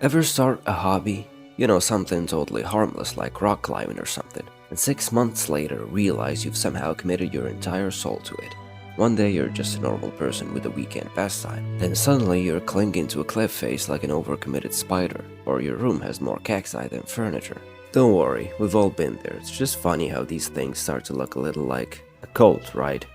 Ever start a hobby? You know, something totally harmless like rock climbing or something, and 6 months later realize you've somehow committed your entire soul to it. One day you're just a normal person with a weekend pastime, then suddenly you're clinging to a cliff face like an overcommitted spider, or your room has more cacti than furniture. Don't worry, we've all been there. It's just funny how these things start to look a little like a cult, right?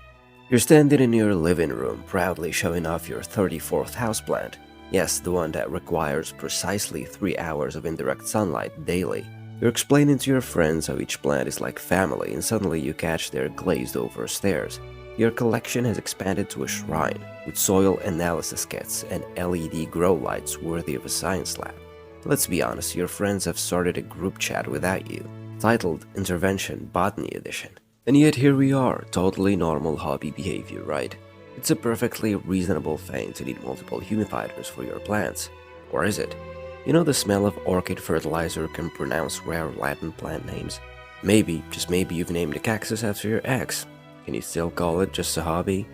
You're standing in your living room, proudly showing off your 34th houseplant. Yes, the one that requires precisely 3 hours of indirect sunlight daily. You're explaining to your friends how each plant is like family, and suddenly you catch their glazed over stares. Your collection has expanded to a shrine, with soil analysis kits and LED grow lights worthy of a science lab. Let's be honest, your friends have started a group chat without you, titled Intervention Botany Edition. And yet here we are, totally normal hobby behavior, right? It's a perfectly reasonable thing to need multiple humidifiers for your plants. Or is it? You know the smell of orchid fertilizer can pronounce rare Latin plant names? Maybe, just maybe you've named a cactus after your ex. Can you still call it just a hobby?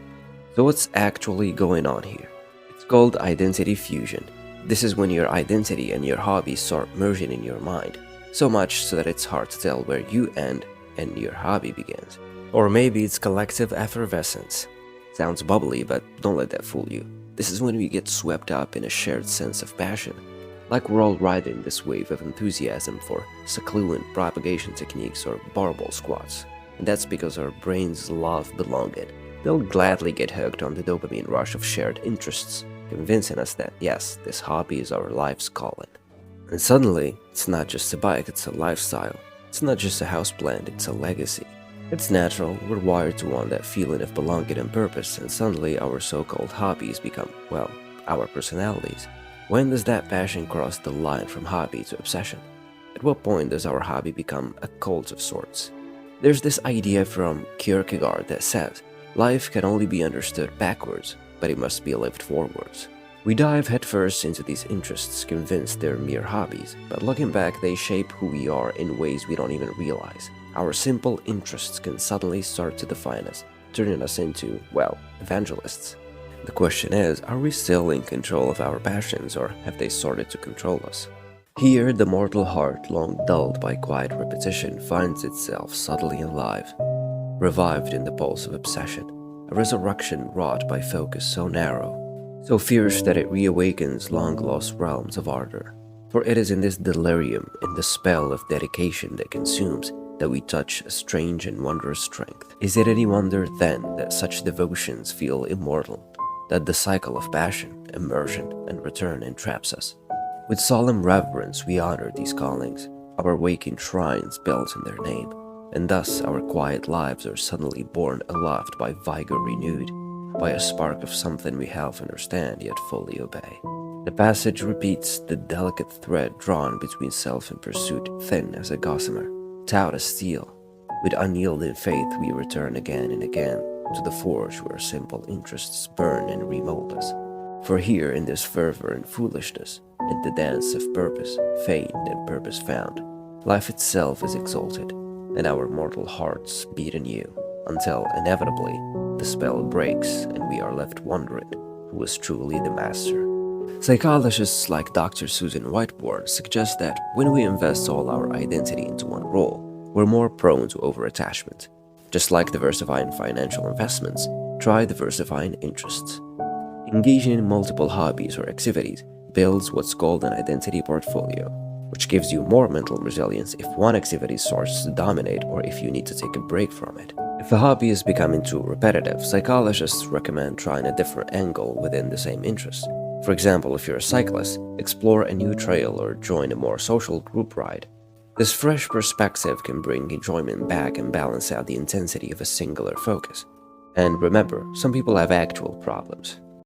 So what's actually going on here? It's called identity fusion. This is when your identity and your hobby start merging in your mind, so much so that it's hard to tell where you end and your hobby begins. Or maybe it's collective effervescence. Sounds bubbly, but don't let that fool you. This is when we get swept up in a shared sense of passion. Like we're all riding this wave of enthusiasm for succulent propagation techniques or barbell squats. And that's because our brains love belonging. They'll gladly get hooked on the dopamine rush of shared interests, convincing us that yes, this hobby is our life's calling. And suddenly, it's not just a bike, it's a lifestyle. It's not just a houseplant, it's a legacy. It's natural, we're wired to want that feeling of belonging and purpose, and suddenly our so-called hobbies become, well, our personalities. When does that passion cross the line from hobby to obsession? At what point does our hobby become a cult of sorts? There's this idea from Kierkegaard that says, life can only be understood backwards, but it must be lived forwards. We dive headfirst into these interests, convinced they're mere hobbies, but looking back, they shape who we are in ways we don't even realize. Our simple interests can suddenly start to define us, turning us into, well, evangelists. The question is, are we still in control of our passions, or have they started to control us? Here, the mortal heart, long dulled by quiet repetition, finds itself subtly alive, revived in the pulse of obsession, a resurrection wrought by focus so narrow, so fierce that it reawakens long-lost realms of ardor. For it is in this delirium, in the spell of dedication that consumes, that we touch a strange and wondrous strength. Is it any wonder, then, that such devotions feel immortal, that the cycle of passion, immersion, and return entraps us? With solemn reverence we honor these callings, our waking shrines built in their name, and thus our quiet lives are suddenly borne aloft by vigor renewed, by a spark of something we half understand yet fully obey. The passage repeats, the delicate thread drawn between self and pursuit, thin as a gossamer, taut as steel. With unyielding faith we return again and again to the forge where simple interests burn and remold us. For here in this fervor and foolishness, in the dance of purpose, feigned and purpose found, life itself is exalted, and our mortal hearts beat anew, until inevitably the spell breaks and we are left wondering who is truly the master. Psychologists like Dr. Susan Whiteborn suggest that when we invest all our identity into one role, we're more prone to overattachment. Just like diversifying financial investments, try diversifying interests. Engaging in multiple hobbies or activities builds what's called an identity portfolio, which gives you more mental resilience if one activity starts to dominate or if you need to take a break from it. If a hobby is becoming too repetitive, psychologists recommend trying a different angle within the same interest. For example, if you're a cyclist, explore a new trail or join a more social group ride. This fresh perspective can bring enjoyment back and balance out the intensity of a singular focus. And remember, some people have actual problems.